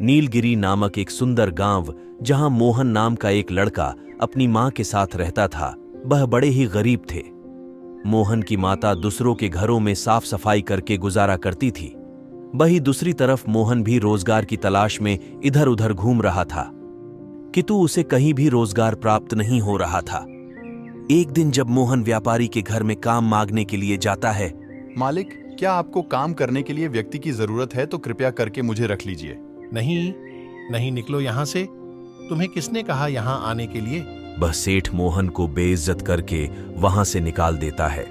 नीलगिरी नामक एक सुंदर गांव, जहां मोहन नाम का एक लड़का अपनी मां के साथ रहता था, वह बड़े ही गरीब थे। मोहन की माता दूसरों के घरों में साफ सफाई करके गुजारा करती थी। वहीं दूसरी तरफ मोहन भी रोजगार की तलाश में इधर उधर घूम रहा था, किंतु उसे कहीं भी रोजगार प्राप्त नहीं हो रहा था। एक दिन जब मोहन व्यापारी के घर में काम मांगने के लिए जाता है। मालिक, क्या आपको काम करने के लिए व्यक्ति की जरूरत है तो कृपया करके मुझे रख लीजिए। नहीं नहीं, निकलो यहाँ से। तुम्हें किसने कहा यहाँ आने के लिए? वह सेठ मोहन को बेइज्जत करके वहां से निकाल देता है।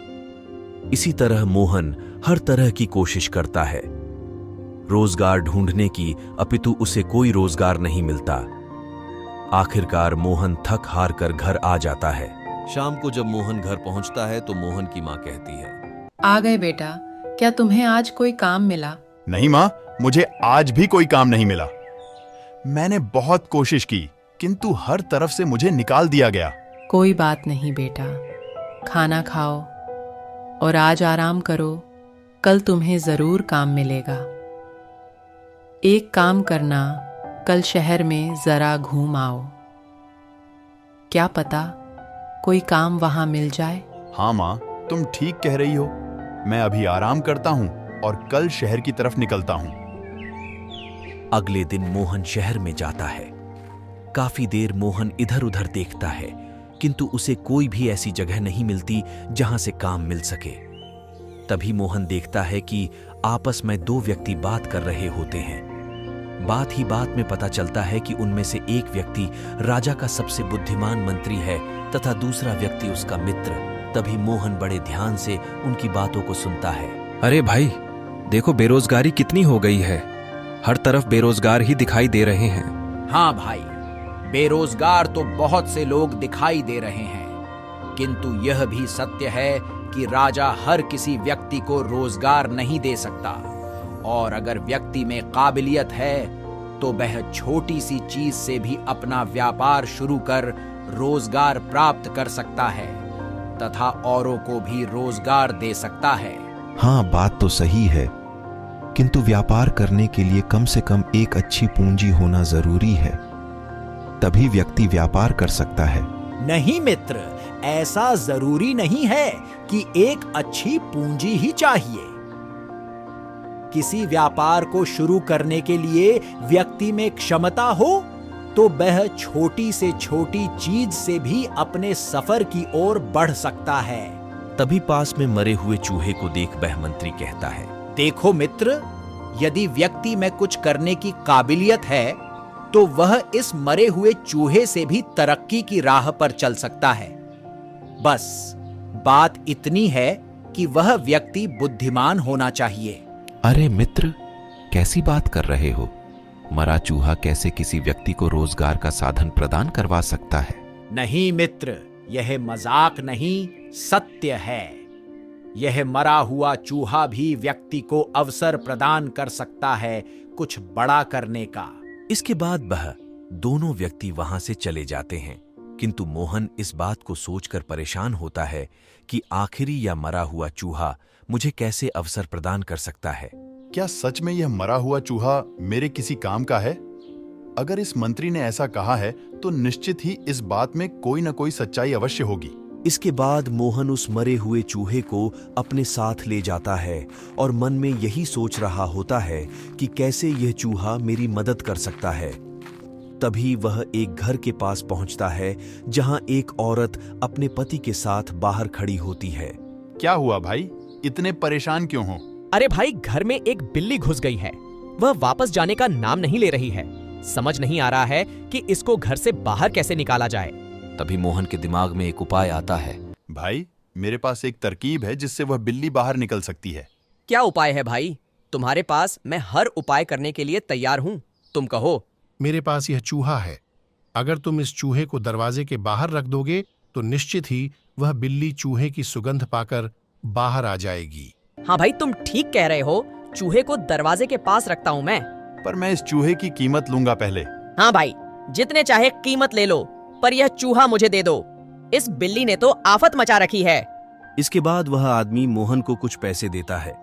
इसी तरह मोहन हर तरह की कोशिश करता है रोजगार ढूंढने की, अपितु उसे कोई रोजगार नहीं मिलता। आखिरकार मोहन थक हार कर घर आ जाता है। शाम को जब मोहन घर पहुंचता है तो मोहन की मां कहती है, आ गए बेटा, क्या तुम्हें आज कोई काम मिला? नहीं माँ, मुझे आज भी कोई काम नहीं मिला। मैंने बहुत कोशिश की, किंतु हर तरफ से मुझे निकाल दिया गया। कोई बात नहीं बेटा, खाना खाओ और आज आराम करो, कल तुम्हें जरूर काम मिलेगा। एक काम करना, कल शहर में जरा घूम आओ, क्या पता कोई काम वहां मिल जाए। हाँ माँ, तुम ठीक कह रही हो। मैं अभी आराम करता हूँ और कल शहर की तरफ निकलता हूँ। अगले दिन मोहन शहर में जाता है। काफी देर मोहन इधर उधर देखता है, किंतु उसे कोई भी ऐसी जगह नहीं मिलती जहां से काम मिल सके। तभी मोहन देखता है कि आपस में दो व्यक्ति बात कर रहे होते हैं। बात ही बात में पता चलता है कि उनमें से एक व्यक्ति राजा का सबसे बुद्धिमान मंत्री है तथा दूसरा व्यक्ति उसका मित्र। तभी मोहन बड़े ध्यान से उनकी बातों को सुनता है। अरे भाई, देखो बेरोजगारी कितनी हो गई है। हर तरफ बेरोजगार ही दिखाई दे रहे हैं। हाँ भाई, बेरोजगार तो बहुत से लोग दिखाई दे रहे हैं, किंतु यह भी सत्य है कि राजा हर किसी व्यक्ति को रोजगार नहीं दे सकता, और अगर व्यक्ति में काबिलियत है तो वह छोटी सी चीज से भी अपना व्यापार शुरू कर रोजगार प्राप्त कर सकता है तथा औरों को भी रोजगार दे सकता है। हाँ, बात तो सही है, किंतु व्यापार करने के लिए कम से कम एक अच्छी पूंजी होना जरूरी है, तभी व्यक्ति व्यापार कर सकता है। नहीं मित्र, ऐसा जरूरी नहीं है कि एक अच्छी पूंजी ही चाहिए। किसी व्यापार को शुरू करने के लिए व्यक्ति में क्षमता हो तो वह छोटी से छोटी चीज से भी अपने सफर की ओर बढ़ सकता है। तभी पास में मरे हुए चूहे को देख वह मंत्री कहता है, देखो मित्र, यदि व्यक्ति में कुछ करने की काबिलियत है तो वह इस मरे हुए चूहे से भी तरक्की की राह पर चल सकता है। बस बात इतनी है कि वह व्यक्ति बुद्धिमान होना चाहिए। अरे मित्र, कैसी बात कर रहे हो? मरा चूहा कैसे किसी व्यक्ति को रोजगार का साधन प्रदान करवा सकता है? नहीं मित्र, यह मजाक नहीं, सत्य है। यह मरा हुआ चूहा भी व्यक्ति को अवसर प्रदान कर सकता है कुछ बड़ा करने का। इसके बाद वह दोनों व्यक्ति वहां से चले जाते हैं, किंतु मोहन इस बात को सोचकर परेशान होता है कि आखिरी यह मरा हुआ चूहा मुझे कैसे अवसर प्रदान कर सकता है। क्या सच में यह मरा हुआ चूहा मेरे किसी काम का है? अगर इस मंत्री ने ऐसा कहा है तो निश्चित ही इस बात में कोई न कोई सच्चाई अवश्य होगी। इसके बाद मोहन उस मरे हुए चूहे को अपने साथ ले जाता है और मन में यही सोच रहा होता है कि कैसे यह चूहा मेरी मदद कर सकता है। तभी वह एक घर के पास पहुंचता है जहां एक औरत अपने पति के साथ बाहर खड़ी होती है। क्या हुआ भाई, इतने परेशान क्यों हो? अरे भाई, घर में एक बिल्ली घुस गई है। वह वापस जाने का नाम नहीं ले रही है। समझ नहीं आ रहा है कि इसको घर से बाहर कैसे निकाला जाए। तभी मोहन के दिमाग में एक उपाय आता है। भाई, मेरे पास एक तरकीब है जिससे वह बिल्ली बाहर निकल सकती है। क्या उपाय है भाई? तुम्हारे पास मैं हर उपाय करने के लिए तैयार हूँ, तुम कहो। मेरे पास यह चूहा है। अगर तुम इस चूहे को दरवाजे के बाहर रख दोगे तो निश्चित ही वह बिल्ली चूहे की सुगंध पाकर बाहर आ जाएगी। हाँ भाई, तुम ठीक कह रहे हो। चूहे को दरवाजे के पास रखता हूँ मैं। पर मैं इस चूहे की कीमत लूंगा पहले। हाँ भाई, जितने चाहे कीमत ले लो, पर यह चूहा मुझे दे दो। इस बिल्ली ने तो आफत मचा रखी है। इसके बाद वह आदमी मोहन को कुछ पैसे देता है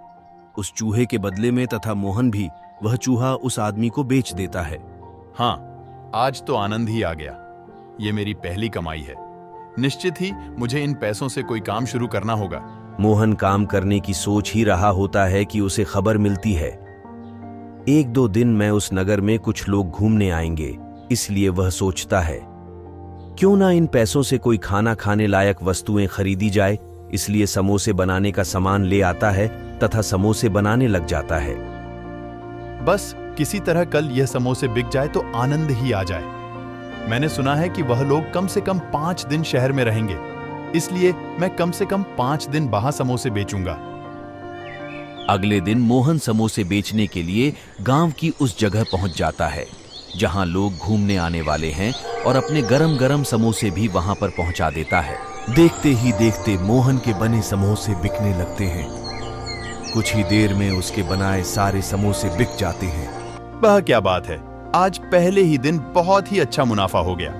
उस चूहे के बदले में तथा मोहन भी वह चूहा उस आदमी को बेच देता है। हाँ, आज तो आनंद ही आ गया। ये मेरी पहली कमाई है। निश्चित ही मुझे इन पैसों से कोई काम शुरू करना होगा। मोहन काम करने की सोच ही रहा होता है कि उसे खबर मिलती है, 1-2 दिन में उस नगर में कुछ लोग घूमने आएंगे, इसलिए वह सोचता है क्यों ना इन पैसों से कोई खाना खाने लायक वस्तुएं खरीदी जाए। इसलिए समोसे बनाने का सामान ले आता है तथा समोसे बनाने लग जाता है। बस किसी तरह कल यह समोसे बिक जाए तो आनंद ही आ जाए। मैंने सुना है कि वह लोग कम से कम 5 दिन शहर में रहेंगे, इसलिए मैं कम से कम 5 दिन वहां समोसे बेचूंगा। अगले दिन मोहन समोसे बेचने के लिए गांव की उस जगह पहुंच जाता है जहां लोग घूमने आने वाले हैं और अपने गरम गरम समोसे भी वहां पर पहुंचा देता है। देखते ही देखते मोहन के बने समोसे बिकने लगते हैं। कुछ ही देर में उसके बनाए सारे समोसे बिक जाते हैं। वह क्या बात है, आज पहले ही दिन बहुत ही अच्छा मुनाफा हो गया।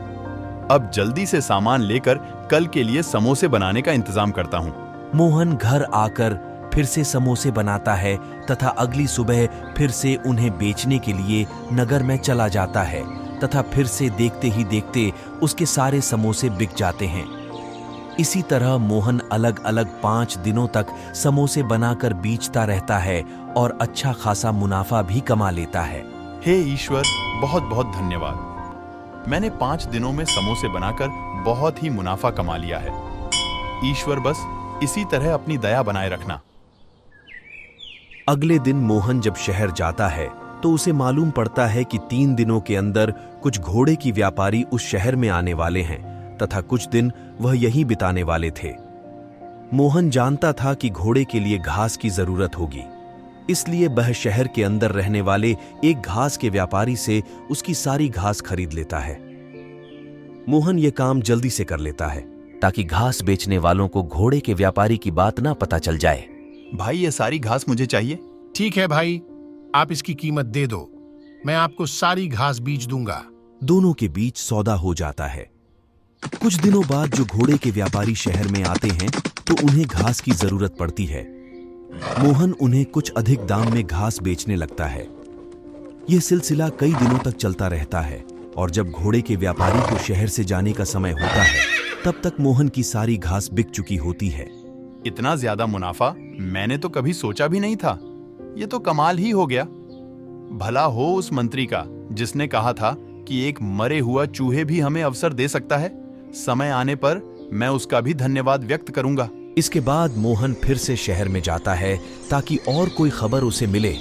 अब जल्दी से सामान लेकर कल के लिए समोसे बनाने का इंतजाम करता हूँ। मोहन घर आकर फिर से समोसे बनाता है तथा अगली सुबह फिर से उन्हें बेचने के लिए नगर में चला जाता है तथा फिर से देखते ही देखते उसके सारे समोसे बिक जाते हैं। इसी तरह मोहन अलग अलग 5 दिनों तक समोसे बनाकर बेचता रहता है और अच्छा खासा मुनाफा भी कमा लेता है। हे ईश्वर, बहुत बहुत धन्यवाद। मैंने 5 दिनों में समोसे बनाकर बहुत ही मुनाफा कमा लिया है। ईश्वर, बस इसी तरह अपनी दया बनाए रखना। अगले दिन मोहन जब शहर जाता है तो उसे मालूम पड़ता है कि 3 दिनों के अंदर कुछ घोड़े की व्यापारी उस शहर में आने वाले हैं तथा कुछ दिन वह यहीं बिताने वाले थे। मोहन जानता था कि घोड़े के लिए घास की जरूरत होगी, इसलिए वह शहर के अंदर रहने वाले एक घास के व्यापारी से उसकी सारी घास खरीद लेता है। मोहन यह काम जल्दी से कर लेता है ताकि घास बेचने वालों को घोड़े के व्यापारी की बात ना पता चल जाए। भाई, ये सारी घास मुझे चाहिए। ठीक है भाई, आप इसकी कीमत दे दो, मैं आपको सारी घास बीज दूंगा। दोनों के बीच सौदा हो जाता है। कुछ दिनों बाद जो घोड़े के व्यापारी शहर में आते हैं तो उन्हें घास की जरूरत पड़ती है। मोहन उन्हें कुछ अधिक दाम में घास बेचने लगता है। यह सिलसिला कई दिनों तक चलता रहता है और जब घोड़े के व्यापारी को शहर से जाने का समय होता है तब तक मोहन की सारी घास बिक चुकी होती है। इतना ज्यादा मुनाफा मैंने तो कभी सोचा भी नहीं था। ये तो कमाल ही हो गया। भला हो उस मंत्री का जिसने कहा था कि एक मरे हुआ चूहे भी हमें अवसर दे सकता है। समय आने पर मैं उसका भी धन्यवाद व्यक्त करूंगा। इसके बाद मोहन फिर से शहर में जाता है ताकि और कोई खबर उसे मिले।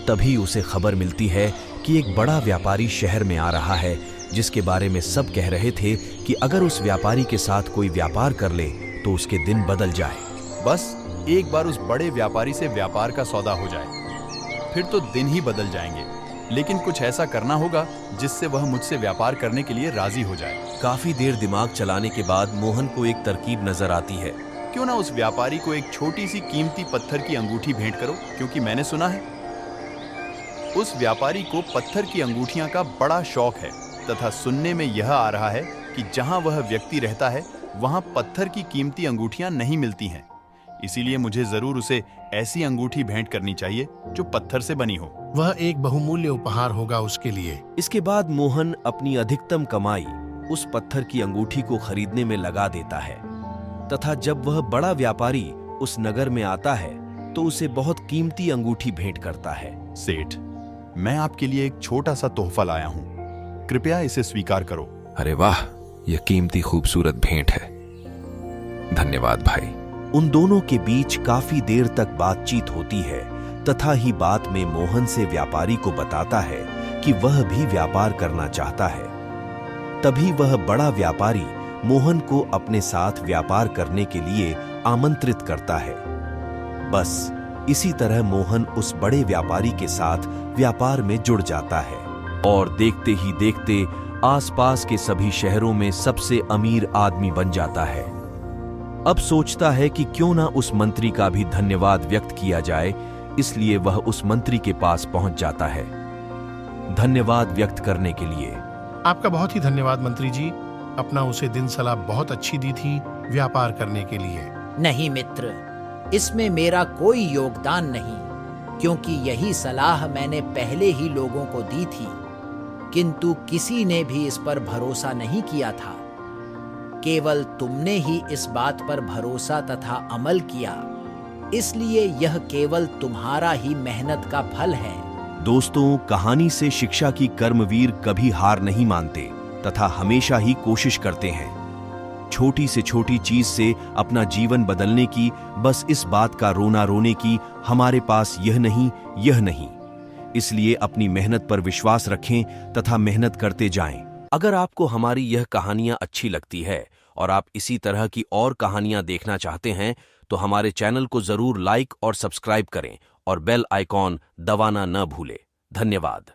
तभी उसे खबर मिलती है कि एक बड़ा व्यापारी शहर में आ रहा है, जिसके बारे में सब कह रहे थे कि अगर उस व्यापारी के साथ कोई व्यापार कर ले तो उसके दिन बदल जाए। बस एक बार उस बड़े व्यापारी से व्यापार का सौदा हो जाए, फिर तो दिन ही बदल जाएंगे। लेकिन कुछ ऐसा करना होगा जिससे वह मुझसे व्यापार करने के लिए राजी हो जाए। काफी देर दिमाग चलाने के बाद मोहन को एक तरकीब नजर आती है। क्यों ना उस व्यापारी को एक छोटी सी कीमती पत्थर की अंगूठी भेंट करो, क्योंकि मैंने सुना है उस व्यापारी को पत्थर की अंगूठियां का बड़ा शौक है तथा सुनने में यह आ रहा है कि जहां वह व्यक्ति रहता है वहां पत्थर की कीमती अंगूठियां नहीं मिलती हैं। इसीलिए मुझे जरूर उसे ऐसी अंगूठी भेंट करनी चाहिए जो पत्थर से बनी हो। वह एक बहुमूल्य उपहार होगा उसके लिए। इसके बाद मोहन अपनी अधिकतम कमाई उस पत्थर की अंगूठी को खरीदने में लगा देता है तथा जब वह बड़ा व्यापारी उस नगर में आता है तो उसे बहुत कीमती अंगूठी भेंट करता है। सेठ, मैं आपके लिए एक छोटा सा तोहफा लाया हूँ, कृपया इसे स्वीकार करो। अरे वाह, यह कीमती खूबसूरत भेंट है। धन्यवाद भाई। उन दोनों के बीच काफी देर तक बातचीत होती है तथा ही बात में मोहन से व्यापारी को बताता है कि वह भी व्यापार करना चाहता है। तभी वह बड़ा व्यापारी मोहन को अपने साथ व्यापार करने के लिए आमंत्रित करता है। बस इसी तरह मोहन उस बड़े व्यापारी के साथ व्यापार में जुड़ जाता है और देखते ही देखते आसपास के सभी शहरों में सबसे अमीर आदमी बन जाता है। अब सोचता है कि क्यों ना उस मंत्री का भी धन्यवाद व्यक्त किया जाए, इसलिए वह उस मंत्री के पास पहुंच जाता है धन्यवाद व्यक्त करने के लिए। आपका बहुत ही धन्यवाद मंत्री जी, अपना उसे दिन सलाह बहुत अच्छी दी थी व्यापार करने के लिए। नहीं मित्र, इसमें मेरा कोई योगदान नहीं। क्योंकि यही सलाह मैंने पहले ही लोगों को दी थी, किंतु किसी ने भी इस पर भरोसा नहीं किया था। केवल तुमने ही इस बात पर भरोसा तथा अमल किया, इसलिए यह केवल तुम्हारा ही मेहनत का फल है। दोस्तों, कहानी से शिक्षा की कर्मवीर कभी हार नहीं मानते तथा हमेशा ही कोशिश करते हैं। छोटी से छोटी चीज से अपना जीवन बदलने की, बस इस बात का रोना रोने की हमारे पास यह नहीं। इसलिए अपनी मेहनत पर विश्वास रखें तथा मेहनत करते जाएं। अगर आपको हमारी यह कहानियां अच्छी लगती है और आप इसी तरह की और कहानियां देखना चाहते हैं तो हमारे चैनल को जरूर लाइक और सब्सक्राइब करें और बेल आइकॉन दबाना न भूलें। धन्यवाद।